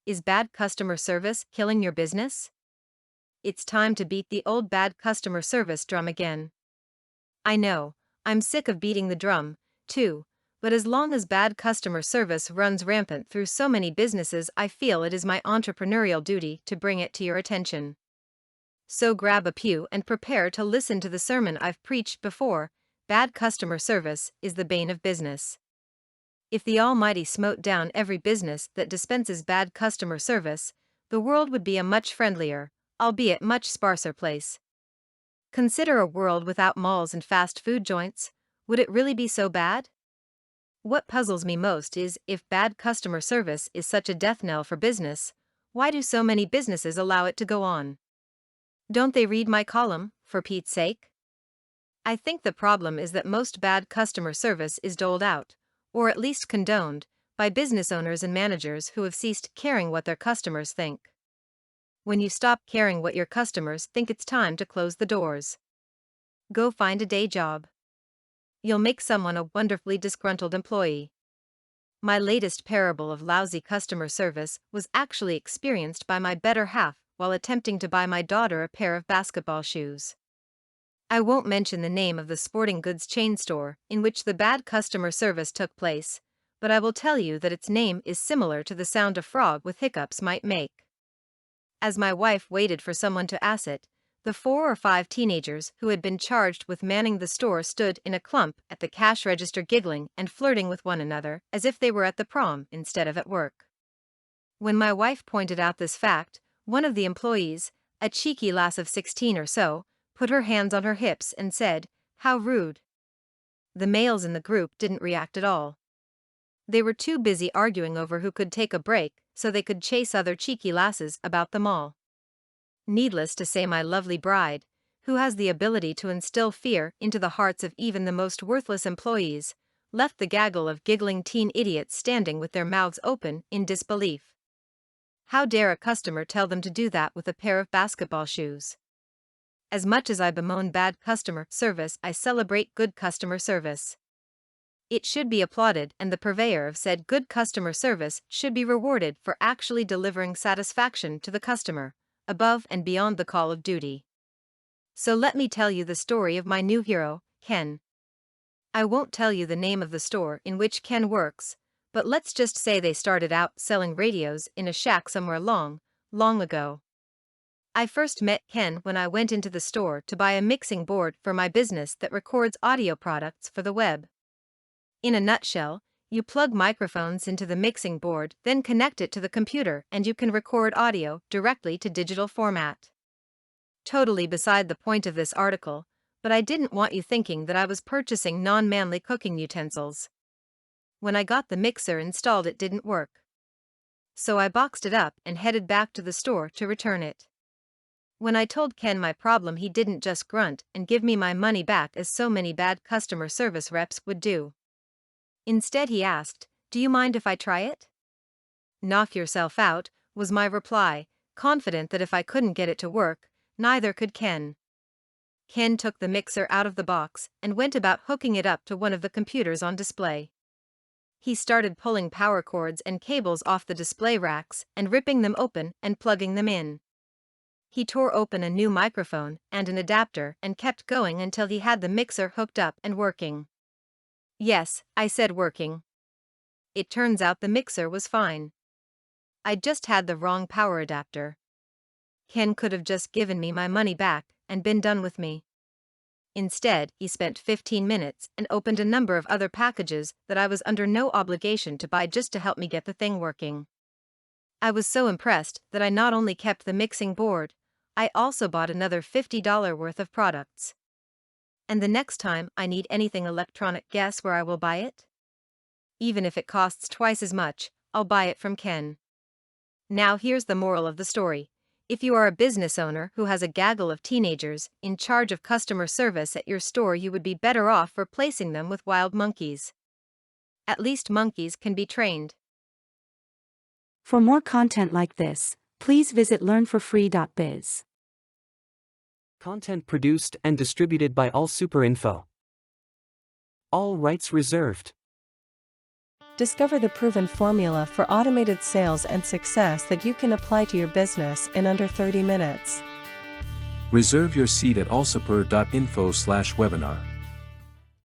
Is bad customer service killing your business? It's time to beat the old bad customer service drum again. I know, I'm sick of beating the drum, too, but as long as bad customer service runs rampant through so many businesses, I feel it is my entrepreneurial duty to bring it to your attention. So grab a pew and prepare to listen to the sermon I've preached before. Bad customer service is the bane of business. If the Almighty smote down every business that dispenses bad customer service, the world would be a much friendlier, albeit much sparser place. Consider a world without malls and fast food joints. Would it really be so bad? What puzzles me most is, if bad customer service is such a death knell for business, why do so many businesses allow it to go on? Don't they read my column, for Pete's sake? I think the problem is that most bad customer service is doled out, or at least condoned, by business owners and managers who have ceased caring what their customers think. When you stop caring what your customers think, it's time to close the doors. Go find a day job. You'll make someone a wonderfully disgruntled employee. My latest parable of lousy customer service was actually experienced by my better half while attempting to buy my daughter a pair of basketball shoes. I won't mention the name of the sporting goods chain store in which the bad customer service took place, but I will tell you that its name is similar to the sound a frog with hiccups might make. As my wife waited for someone to ask it, the 4 or 5 teenagers who had been charged with manning the store stood in a clump at the cash register, giggling and flirting with one another as if they were at the prom instead of at work. When my wife pointed out this fact, one of the employees, a cheeky lass of 16 or so, put her hands on her hips and said, "How rude." The males in the group didn't react at all. They were too busy arguing over who could take a break so they could chase other cheeky lasses about the mall. Needless to say, my lovely bride, who has the ability to instill fear into the hearts of even the most worthless employees, left the gaggle of giggling teen idiots standing with their mouths open in disbelief. How dare a customer tell them to do that with a pair of basketball shoes? As much as I bemoan bad customer service, I celebrate good customer service. It should be applauded, and the purveyor of said good customer service should be rewarded for actually delivering satisfaction to the customer, above and beyond the call of duty. So let me tell you the story of my new hero, Ken. I won't tell you the name of the store in which Ken works, but let's just say they started out selling radios in a shack somewhere long, long ago. I first met Ken when I went into the store to buy a mixing board for my business that records audio products for the web. In a nutshell, you plug microphones into the mixing board, then connect it to the computer, and you can record audio directly to digital format. Totally beside the point of this article, but I didn't want you thinking that I was purchasing non-manly cooking utensils. When I got the mixer installed, it didn't work. So I boxed it up and headed back to the store to return it. When I told Ken my problem, he didn't just grunt and give me my money back as so many bad customer service reps would do. Instead, he asked, "Do you mind if I try it?" "Knock yourself out," was my reply, confident that if I couldn't get it to work, neither could Ken. Ken took the mixer out of the box and went about hooking it up to one of the computers on display. He started pulling power cords and cables off the display racks and ripping them open and plugging them in. He tore open a new microphone and an adapter and kept going until he had the mixer hooked up and working. Yes, I said working. It turns out the mixer was fine. I just had the wrong power adapter. Ken could have just given me my money back and been done with me. Instead, he spent 15 minutes and opened a number of other packages that I was under no obligation to buy just to help me get the thing working. I was so impressed that I not only kept the mixing board, I also bought another $50 worth of products. And the next time I need anything electronic, guess where I will buy it? Even if it costs twice as much, I'll buy it from Ken. Now here's the moral of the story. If you are a business owner who has a gaggle of teenagers in charge of customer service at your store, you would be better off replacing them with wild monkeys. At least monkeys can be trained. For more content like this, please visit learnforfree.biz. Content produced and distributed by AllSuperInfo. All rights reserved. Discover the proven formula for automated sales and success that you can apply to your business in under 30 minutes. Reserve your seat at allsuper.info/webinar.